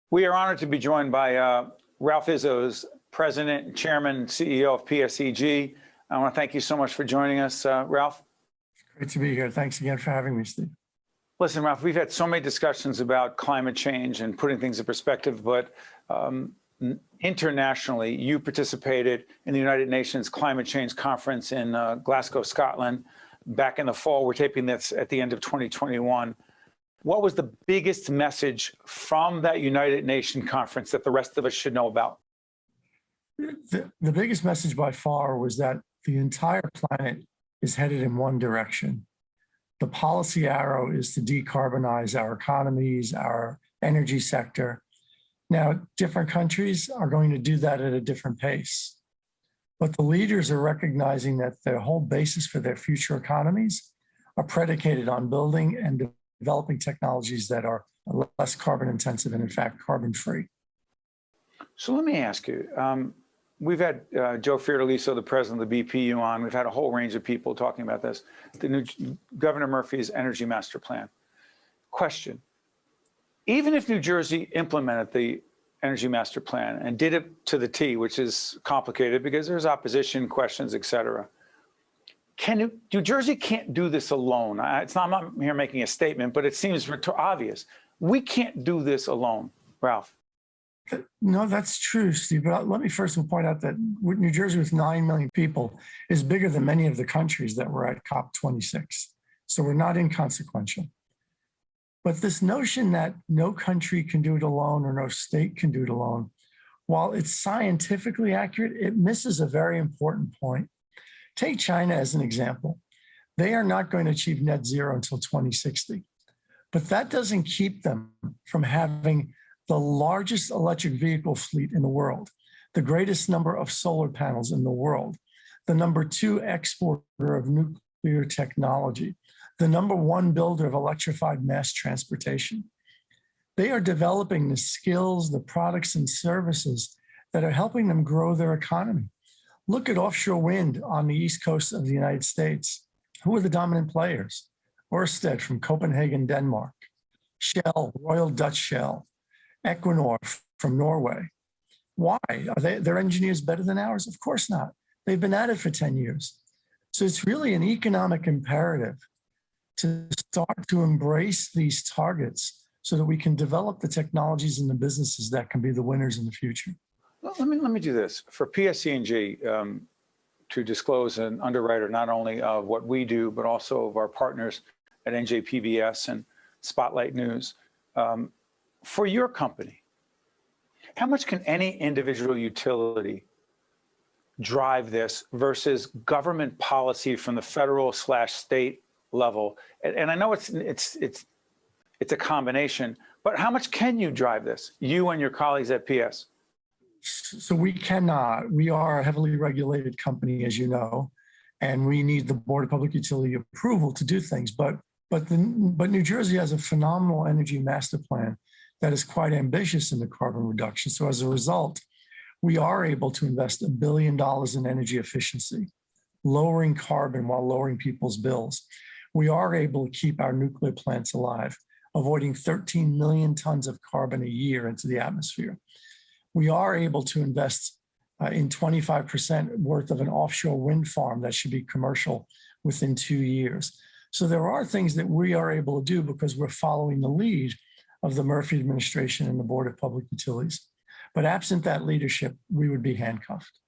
We are honored to be joined by Ralph Izzo, President, Chairman, CEO of PSEG. I want to thank you so much for joining us, Ralph. Great to be here. Thanks again for having me, Steve. Listen, Ralph, we've had so many discussions about climate change and putting things in perspective, but internationally, you participated in the United Nations Climate Change Conference in Glasgow, Scotland, back in the fall. We're taping this at the end of 2021. What was the biggest message from that United Nations conference that the rest of us should know about? The biggest message by far was that the entire planet is headed in one direction. The policy arrow is to decarbonize our economies, our energy sector. Now, different countries are going to do that at a different pace. But the leaders are recognizing that their whole basis for their future economies are predicated on building and developing technologies that are less carbon intensive and, in fact, carbon free. So let me ask you, we've had Joe Fiordaliso, the president of the BPU, on. We've had a whole range of people talking about this. The new Governor Murphy's Energy Master Plan. Question, even if New Jersey implemented the Energy Master Plan and did it to the T, which is complicated because there's opposition, questions, et cetera, New Jersey can't do this alone. I'm not here making a statement, but it seems obvious. We can't do this alone, Ralph. No, that's true, Steve. But let me first point out that New Jersey, with 9 million people, is bigger than many of the countries that were at COP26. So we're not inconsequential. But this notion that no country can do it alone or no state can do it alone, while it's scientifically accurate, it misses a very important point. Take China as an example. They are not going to achieve net zero until 2060. But that doesn't keep them from having the largest electric vehicle fleet in the world, the greatest number of solar panels in the world, the #2 exporter of nuclear technology, the #1 builder of electrified mass transportation. They are developing the skills, the products and services that are helping them grow their economy. Look at offshore wind on the East Coast of the United States. Who are the dominant players? Ørsted from Copenhagen, Denmark, Shell, Royal Dutch Shell, Equinor from Norway. Why? Are their engineers better than ours? Of course not. They've been at it for 10 years. So it's really an economic imperative to start to embrace these targets so that we can develop the technologies and the businesses that can be the winners in the future. Well, let me do this. For PSEG to disclose an underwriter not only of what we do, but also of our partners at NJPBS and Spotlight News, for your company, how much can any individual utility drive this versus government policy from the federal/state level? And I know it's a combination, but how much can you drive this, you and your colleagues at PS? So we cannot. We are a heavily regulated company, as you know, and we need the Board of Public Utility approval to do things. But New Jersey has a phenomenal energy master plan that is quite ambitious in the carbon reduction. So as a result, we are able to invest $1 billion in energy efficiency, lowering carbon while lowering people's bills. We are able to keep our nuclear plants alive, avoiding 13 million tons of carbon a year into the atmosphere. We are able to invest in 25% worth of an offshore wind farm that should be commercial within 2 years. So there are things that we are able to do because we're following the lead of the Murphy administration and the Board of Public Utilities. But absent that leadership, we would be handcuffed.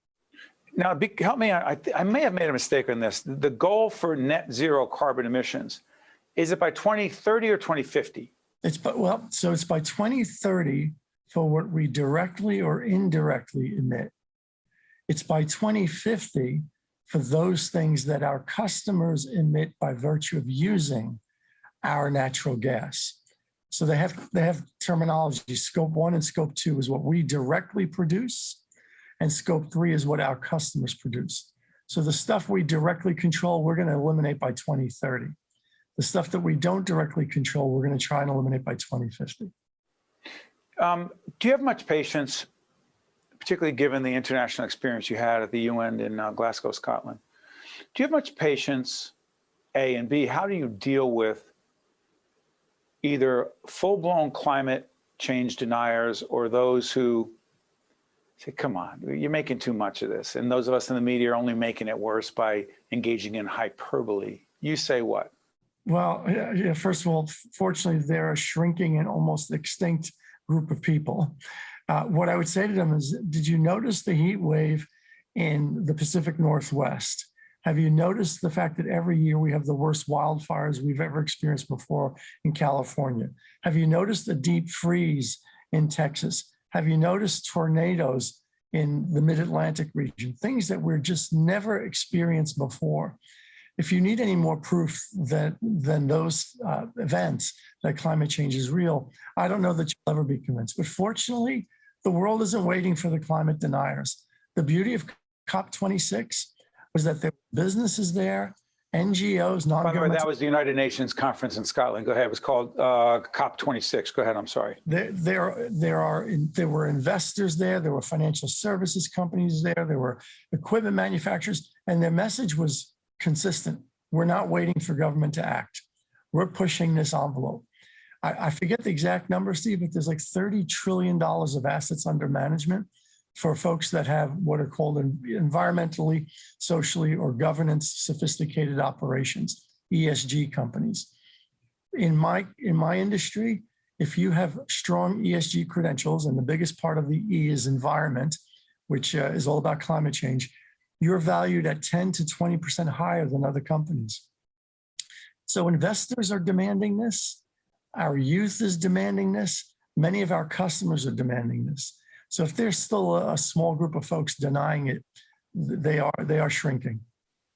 Now, help me, I may have made a mistake on this. The goal for net zero carbon emissions, is it by 2030 or 2050? It's by 2030 for what we directly or indirectly emit. It's by 2050 for those things that our customers emit by virtue of using our natural gas. So they have terminology. Scope 1 and Scope 2 is what we directly produce, and Scope 3 is what our customers produce. So the stuff we directly control, we're going to eliminate by 2030. The stuff that we don't directly control, we're going to try and eliminate by 2050. Do you have much patience, particularly given the international experience you had at the UN in Glasgow, Scotland? Do you have much patience, A, and B, how do you deal with either full-blown climate change deniers or those who say, come on, you're making too much of this. And those of us in the media are only making it worse by engaging in hyperbole. You say what? Well, yeah, first of all, fortunately, they're a shrinking and almost extinct group of people. What I would say to them is, did you notice the heat wave in the Pacific Northwest? Have you noticed the fact that every year we have the worst wildfires we've ever experienced before in California? Have you noticed a deep freeze in Texas? Have you noticed tornadoes in the mid-Atlantic region? Things that we're just never experienced before. If you need any more proof than those events that climate change is real, I don't know that you'll ever be convinced. But fortunately, the world isn't waiting for the climate deniers. The beauty of COP26 was that there were businesses there, NGOs, non-governmental. By the way, that was the United Nations conference in Scotland. Go ahead. It was called COP26. Go ahead. I'm sorry. There were investors there. There were financial services companies there. There were equipment manufacturers, and their message was consistent. We're not waiting for government to act. We're pushing this envelope. I forget the exact number, Steve, but there's like $30 trillion of assets under management for folks that have what are called environmentally, socially, or governance sophisticated operations, ESG companies. In my industry, if you have strong ESG credentials, and the biggest part of the E is environment, which is all about climate change, you're valued at 10 to 20% higher than other companies. So investors are demanding this. Our youth is demanding this. Many of our customers are demanding this. So if there's still a small group of folks denying it, they are shrinking.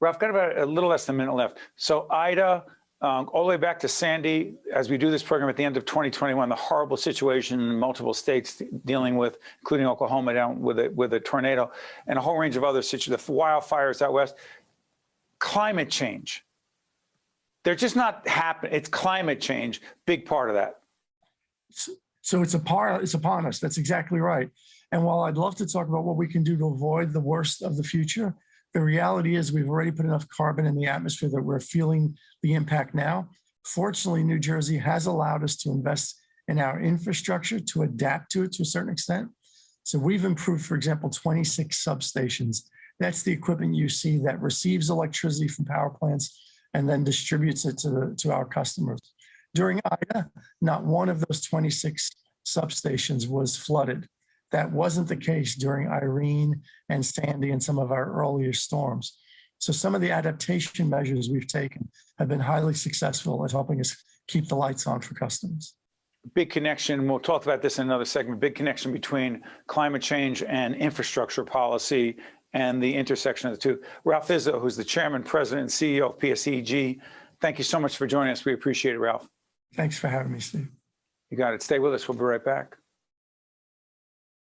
Ralph, got about a little less than a minute left. So Ida, all the way back to Sandy, as we do this program at the end of 2021, the horrible situation in multiple states dealing with, including Oklahoma, down with a tornado, and a whole range of other situations, the wildfires out west. Climate change. They're just not happening. It's climate change, big part of that. So it's upon us. That's exactly right. And while I'd love to talk about what we can do to avoid the worst of the future, the reality is we've already put enough carbon in the atmosphere that we're feeling the impact now. Fortunately, New Jersey has allowed us to invest in our infrastructure to adapt to it to a certain extent. So we've improved, for example, 26 substations. That's the equipment you see that receives electricity from power plants and then distributes it to our customers. During Ida, not one of those 26 substations was flooded. That wasn't the case during Irene and Sandy and some of our earlier storms. So some of the adaptation measures we've taken have been highly successful at helping us keep the lights on for customers. Big connection, we'll talk about this in another segment, big connection between climate change and infrastructure policy and the intersection of the two. Ralph Izzo, who's the chairman, president, and CEO of PSEG, thank you so much for joining us. We appreciate it, Ralph. Thanks for having me, Steve. You got it. Stay with us. We'll be right back.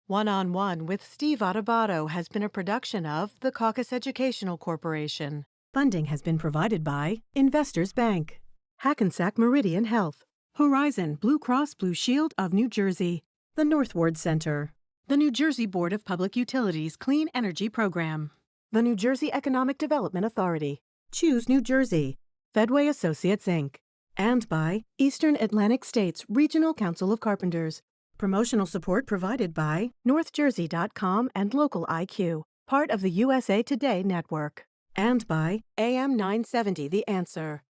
One-on-One with Steve Adubato has been a production of the Caucus Educational Corporation. Funding has been provided by Investors Bank, Hackensack Meridian Health, Horizon Blue Cross Blue Shield of New Jersey, the Northward Center, the New Jersey Board of Public Utilities Clean Energy Program, the New Jersey Economic Development Authority, Choose New Jersey, Fedway Associates, Inc., and by Eastern Atlantic States Regional Council of Carpenters. Promotional support provided by NorthJersey.com and Local IQ, part of the USA Today network. And by AM 970 The Answer.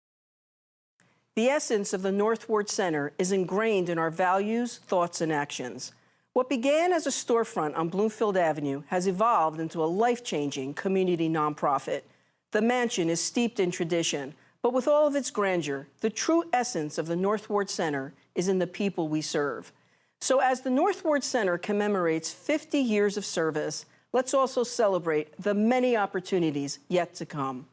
The essence of the Northward Center is ingrained in our values, thoughts, and actions. What began as a storefront on Bloomfield Avenue has evolved into a life-changing community nonprofit. The mansion is steeped in tradition, but with all of its grandeur, the true essence of the Northward Center is in the people we serve. So as the Northward Center commemorates 50 years of service, let's also celebrate the many opportunities yet to come.